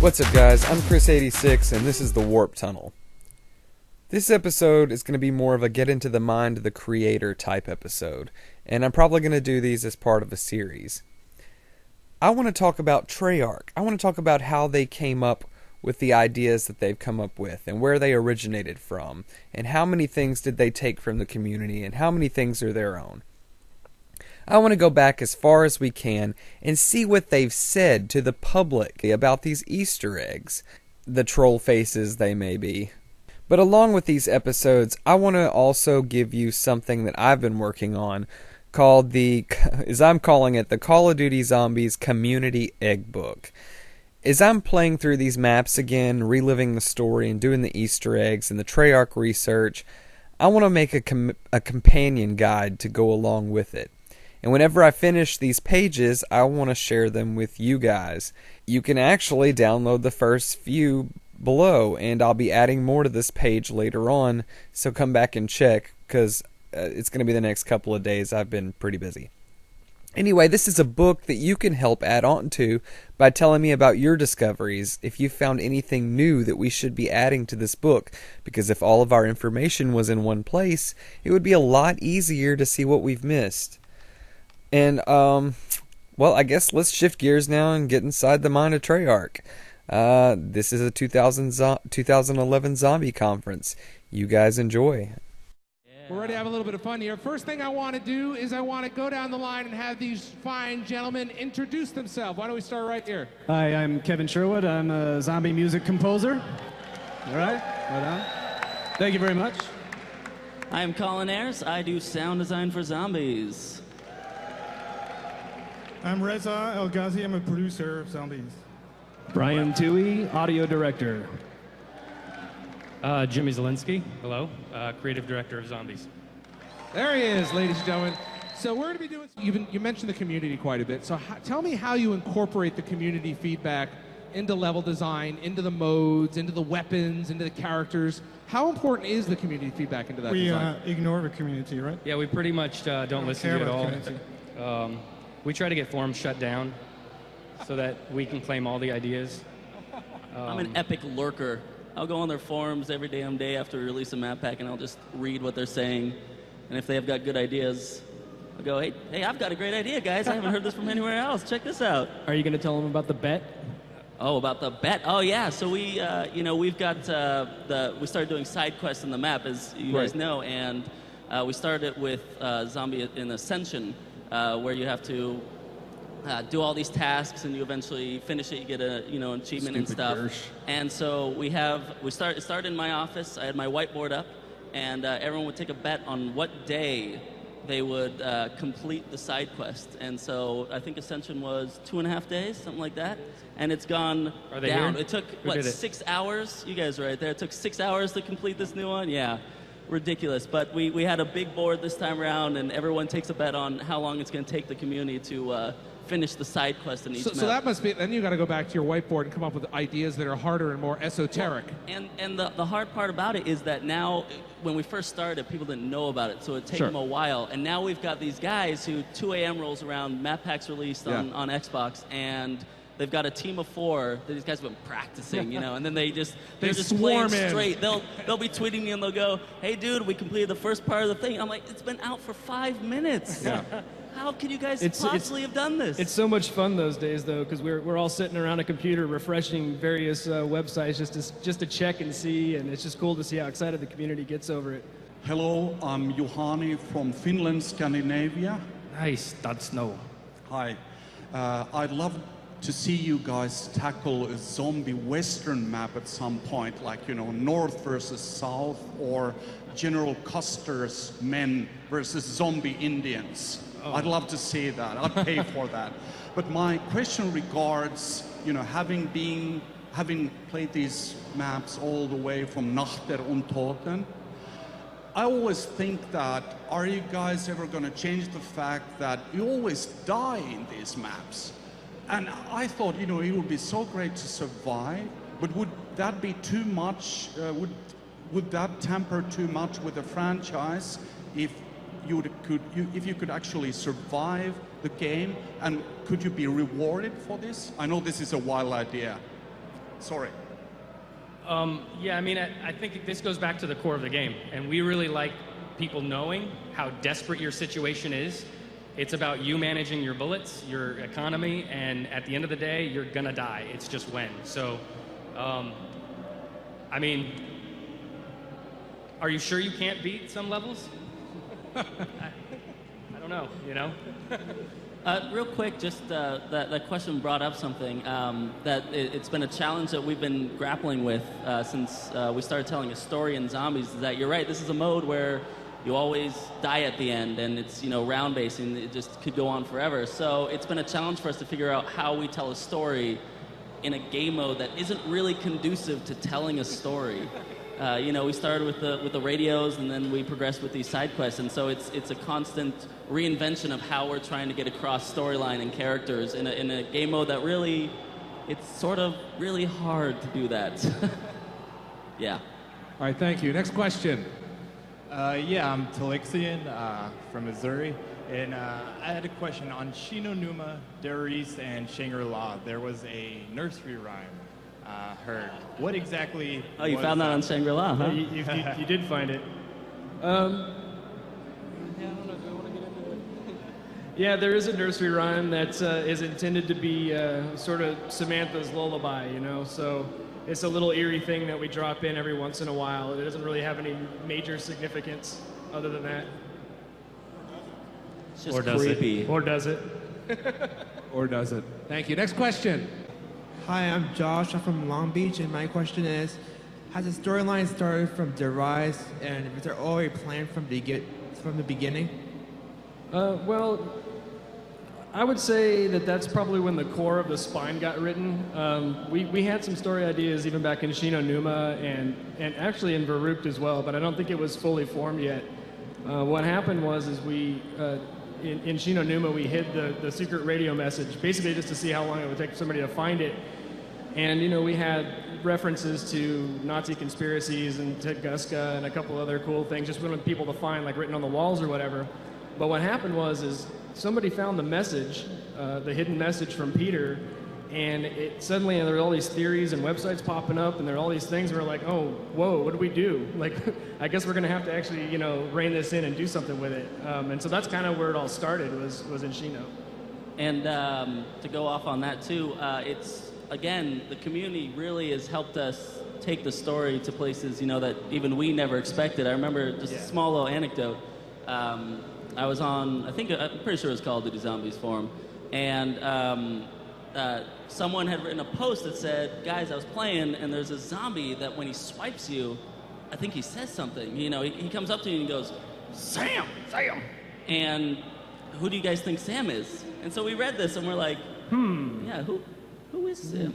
What's up, guys? I'm Chris86, and this is the Warp Tunnel. This episode is going to be more of a get into the mind of the creator type episode, and I'm probably going to do these as part of a series. I want to talk about Treyarch. I want to talk about how they came up with the ideas that they've come up with, and where they originated from, and how many things did they take from the community, and how many things are their own. I want to go back as far as we can and see what they've said to the public about these Easter eggs, the troll faces they may be. But along with these episodes, I want to also give you something that I've been working on called as I'm calling it, the Call of Duty Zombies Community Egg Book. As I'm playing through these maps again, reliving the story and doing the Easter eggs and the Treyarch research, I want to make a companion guide to go along with it. And whenever I finish these pages, I want to share them with you guys. You can actually download the first few below, and I'll be adding more to this page later on, so come back and check, because it's going to be the next couple of days. I've been pretty busy. Anyway, this is a book that you can help add on to by telling me about your discoveries, if you found anything new that we should be adding to this book, because if all of our information was in one place, it would be a lot easier to see what we've missed. And, well, I guess let's shift gears now and get inside the mind of Treyarch. This is a 2011 zombie conference. You guys enjoy. We're ready to have a little bit of fun here. First thing I want to do is I want to go down the line and have these fine gentlemen introduce themselves. Why don't we start right here? Hi, I'm Kevin Sherwood. I'm a zombie music composer. All right, right on. Thank you very much. I'm Colin Ayers. I do sound design for zombies. I'm Reza El Ghazi. I'm a producer of zombies. Brian Toohey, audio director. Jimmy Zielinski, hello, creative director of Zombies. There he is, ladies and gentlemen. So we're going to be doing, you mentioned the community quite a bit. So tell me how you incorporate the community feedback into level design, into the modes, into the weapons, into the characters. How important is the community feedback into that design? We ignore the community, right? Yeah, we pretty much don't listen to it at all. We try to get forums shut down so that we can claim all the ideas. I'm an epic lurker. I'll go on their forums every damn day after we release a map pack, and I'll just read what they're saying. And if they have got good ideas, I'll go, hey, I've got a great idea, guys. I haven't heard this from anywhere else. Check this out. Are you going to tell them about the bet? Oh, about the bet? Oh, yeah. So we, we've got we started doing side quests in the map, as you guys know, and we started with Zombie in Ascension, where you have to do all these tasks, and you eventually finish it. You get an achievement and stuff. And so it started in my office. I had my whiteboard up, and everyone would take a bet on what day they would complete the side quest. And so I think Ascension was 2.5 days, something like that. And it's gone down. Here? It took, 6 hours? You guys are right there. It took 6 hours to complete this new one? Yeah. Ridiculous. But we had a big board this time around, and everyone takes a bet on how long it's going to take the community to finish the side quest in each map. So that must be, then you got to go back to your whiteboard and come up with ideas that are harder and more esoteric. And the hard part about it is that now, when we first started, people didn't know about it, so it'd take them a while. And now we've got these guys who 2 a.m. rolls around, map packs released on Xbox, and they've got a team of 4 that these guys have been practicing, and then they're just playing straight. They'll be tweeting me and they'll go, "Hey, dude, we completed the first part of the thing." I'm like, "It's been out for 5 minutes. Yeah. How could you guys possibly have done this?" It's so much fun those days, though, because we're all sitting around a computer refreshing various websites just to check and see, and it's just cool to see how excited the community gets over it. Hello, I'm Juhani from Finland, Scandinavia. Nice, that's snow. Hi. I'd love to see you guys tackle a zombie western map at some point, like, North versus South, or General Custer's men versus zombie Indians. Oh. I'd love to see that. I'd pay for that. But my question regards, having played these maps all the way from Nacht der Untoten, I always think that, are you guys ever going to change the fact that you always die in these maps? And I thought, it would be so great to survive, but would that be too much? Would that tamper too much with the franchise if you could actually survive the game, and could you be rewarded for this? I know this is a wild idea. Sorry. Yeah, I mean, I think this goes back to the core of the game, and we really like people knowing how desperate your situation is. It's about you managing your bullets, your economy, and at the end of the day, you're gonna die. It's just when. So, I mean, are you sure you can't beat some levels? I don't know, you know? Real quick, just that question brought up something that it's been a challenge that we've been grappling with since we started telling a story in Zombies. Is that you're right? This is a mode where you always die at the end, and it's round based, and it just could go on forever. So it's been a challenge for us to figure out how we tell a story in a game mode that isn't really conducive to telling a story. We started with the radios, and then we progressed with these side quests, and so it's a constant reinvention of how we're trying to get across storyline and characters in a game mode that really, it's sort of really hard to do that. Yeah. All right, thank you. Next question. Yeah, I'm Talixian from Missouri, and I had a question on Shinonuma, Darius, and Shangri-La. There was a nursery rhyme heard. What exactly? Oh, you found that on Shangri-La, huh? You did find it. Yeah, I don't know. Do I want to get into it? Yeah, there is a nursery rhyme that is intended to be sort of Samantha's lullaby, So it's a little eerie thing that we drop in every once in a while. It doesn't really have any major significance other than that. It's just creepy. Or does it? Or does it? Thank you. Next question. Hi, I'm Josh. I'm from Long Beach, and my question is, has the storyline started from Darius, and was there already planned from the beginning? Well, I would say that's probably when the core of the spine got written. We had some story ideas even back in Shinonuma and actually in Verrupt as well, but I don't think it was fully formed yet. What happened was we in Shinonuma we hid the secret radio message, basically just to see how long it would take for somebody to find it. And we had references to Nazi conspiracies and Tunguska and a couple other cool things, just wanted people to find, like written on the walls or whatever. But what happened was somebody found the message, the hidden message from Peter, and suddenly there were all these theories and websites popping up, and there were all these things, and we're like, oh, whoa, what do we do? Like, I guess we're going to have to actually, rein this in and do something with it. And so that's kind of where it all started, was in Shino. And to go off on that, too, it's, again, the community really has helped us take the story to places, that even we never expected. I remember just a small little anecdote. I was on, I'm pretty sure it was Call of Duty Zombies forum, and someone had written a post that said, guys, I was playing, and there's a zombie that when he swipes you, I think he says something. He comes up to you and he goes, Sam! And who do you guys think Sam is? And so we read this, and we're like, yeah, who is Sam?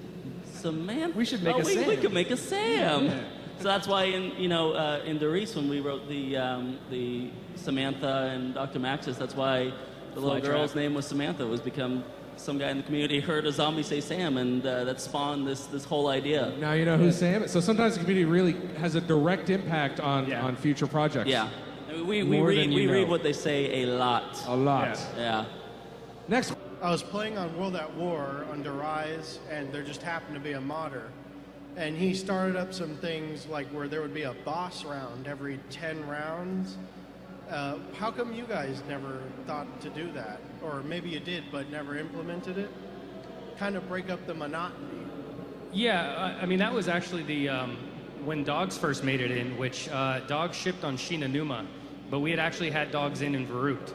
Samantha? We should make a Sam. We could make a Sam. Yeah. So that's why in Darius, when we wrote the Samantha and Dr. Maxis, that's why the little girl's name was Samantha, was become some guy in the community heard a zombie say Sam, and that spawned this whole idea. Now you know who Sam is. So sometimes the community really has a direct impact on future projects. Yeah. I mean, we read what they say a lot. A lot. Yeah. Next. I was playing on World at War under Rise, and there just happened to be a modder. And he started up some things like where there would be a boss round every 10 rounds. How come you guys never thought to do that? Or maybe you did, but never implemented it? Kind of break up the monotony. Yeah, I mean, that was actually when Dogs first made it in, which Dogs shipped on Shinonuma, but we had actually had Dogs in Verrupt.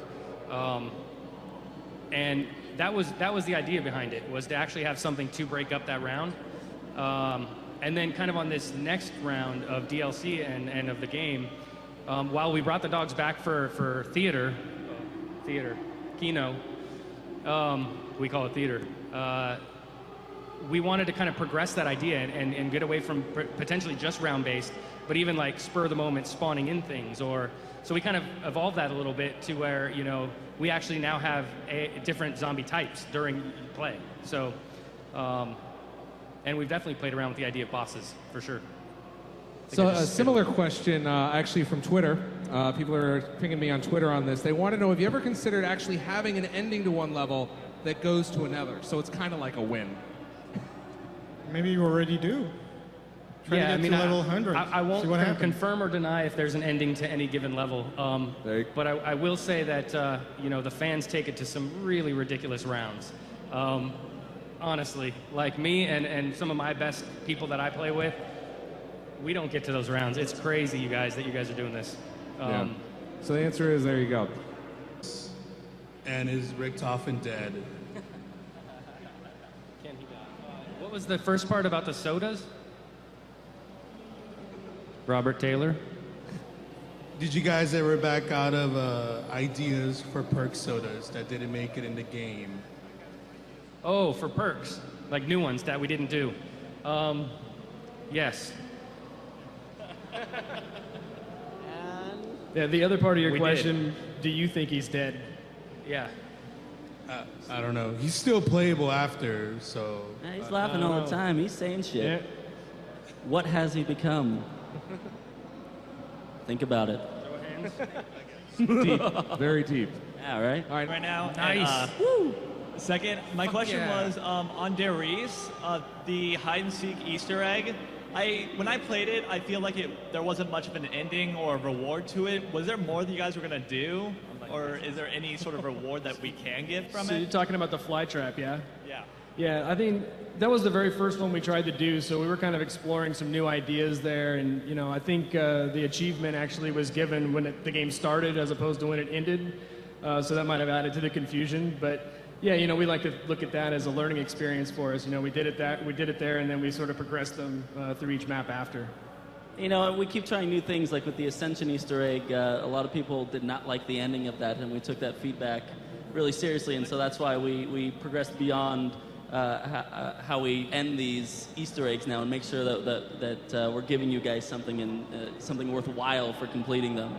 And that was the idea behind it, was to actually have something to break up that round. And then kind of on this next round of DLC and of the game, while we brought the Dogs back for theater, Kino, we call it theater, we wanted to kind of progress that idea and get away from potentially just round-based, but even like spur-of-the-moment spawning in things. So we kind of evolved that a little bit to where, we actually now have different zombie types during play. So, and we've definitely played around with the idea of bosses, for sure. So a similar question, actually from Twitter. People are pinging me on Twitter on this. They want to know, have you ever considered actually having an ending to one level that goes to another? So it's kind of like a win. Maybe you already do. Try to get to level 100. I won't See what happens. confirm or deny if there's an ending to any given level. But I will say that the fans take it to some really ridiculous rounds. Honestly, like me and some of my best people that I play with, we don't get to those rounds. It's crazy, you guys, that you guys are doing this. So the answer is, there you go. And is Richtofen dead? What was the first part about the sodas? Robert Taylor? Did you guys ever back out of ideas for perk sodas that didn't make it in the game? Oh, for perks, like new ones that we didn't do. Yes. Yeah, the other part of your We question, do you think he's dead? Yeah. I don't know. He's still playable after, so... Yeah, he's laughing all the time. He's saying shit. Yeah. What has he become? Think about it. Deep. Very deep. Yeah, right? All right. Right now. Nice. Second, my question yeah. was on Darius, the hide and seek Easter egg. When I played it, I feel like there wasn't much of an ending or a reward to it. Was there more that you guys were gonna do, or is there any sort of reward that we can get from So it? you're talking about the fly trap, yeah? Yeah. Yeah, I think that was the very first one we tried to do, so we were kind of exploring some new ideas there, and I think the achievement actually was given when the game started as opposed to when it ended, so that might have added to the confusion, but yeah, we like to look at that as a learning experience for us. We did it there, and then we sort of progressed them through each map after. We keep trying new things, like with the Ascension Easter egg. A lot of people did not like the ending of that, and we took that feedback really seriously, and so that's why we progressed beyond how we end these Easter eggs now and make sure that we're giving you guys something worthwhile for completing them.